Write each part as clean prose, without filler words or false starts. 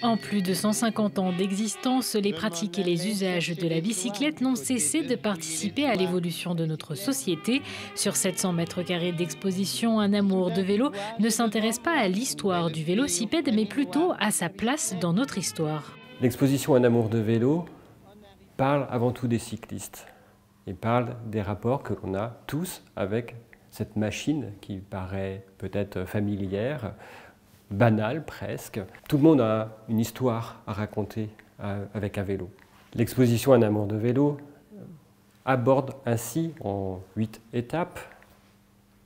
En plus de 150 ans d'existence, les pratiques et les usages de la bicyclette n'ont cessé de participer à l'évolution de notre société. Sur 700 mètres carrés d'exposition, Un amour de vélo ne s'intéresse pas à l'histoire du vélocipède, mais plutôt à sa place dans notre histoire. L'exposition Un amour de vélo parle avant tout des cyclistes et parle des rapports que l'on a tous avec cette machine qui paraît peut-être familière, banale presque. Tout le monde a une histoire à raconter avec un vélo. L'exposition Un amour de vélo aborde ainsi en 8 étapes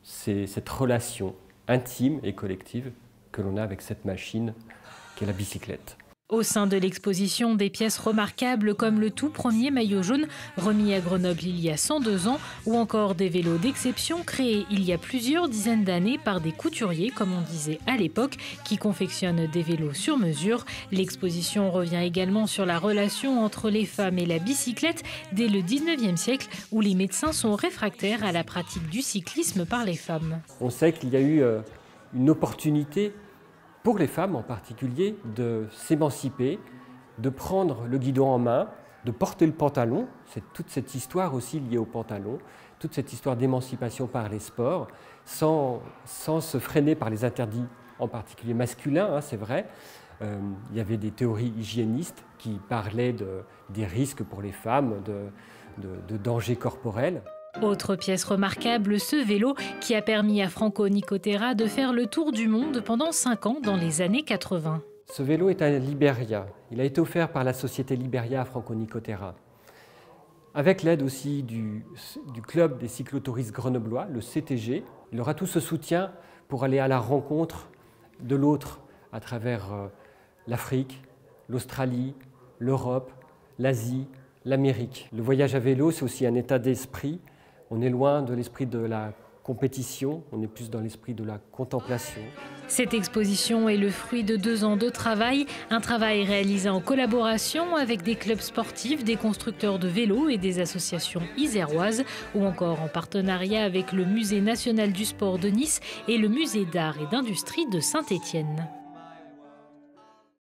cette relation intime et collective que l'on a avec cette machine qu'est la bicyclette. Au sein de l'exposition, des pièces remarquables comme le tout premier maillot jaune remis à Grenoble il y a 102 ans ou encore des vélos d'exception créés il y a plusieurs dizaines d'années par des couturiers, comme on disait à l'époque, qui confectionnent des vélos sur mesure. L'exposition revient également sur la relation entre les femmes et la bicyclette dès le 19e siècle où les médecins sont réfractaires à la pratique du cyclisme par les femmes. On sait qu'il y a eu une opportunité pour les femmes en particulier, de s'émanciper, de prendre le guidon en main, de porter le pantalon. C'est toute cette histoire aussi liée au pantalon, toute cette histoire d'émancipation par les sports, sans se freiner par les interdits, en particulier masculins, c'est vrai. Il y avait des théories hygiénistes qui parlaient des risques pour les femmes, de dangers corporels. Autre pièce remarquable, ce vélo qui a permis à Franco Nicotera de faire le tour du monde pendant 5 ans dans les années 80. Ce vélo est un Liberia. Il a été offert par la société Liberia à Franco Nicotera. Avec l'aide aussi du club des cyclotouristes grenoblois, le CTG, il aura tout ce soutien pour aller à la rencontre de l'autre à travers l'Afrique, l'Australie, l'Europe, l'Asie, l'Amérique. Le voyage à vélo, c'est aussi un état d'esprit. On est loin de l'esprit de la compétition, on est plus dans l'esprit de la contemplation. Cette exposition est le fruit de 2 ans de travail, un travail réalisé en collaboration avec des clubs sportifs, des constructeurs de vélos et des associations iséroises, ou encore en partenariat avec le Musée national du sport de Nice et le Musée d'art et d'industrie de Saint-Étienne.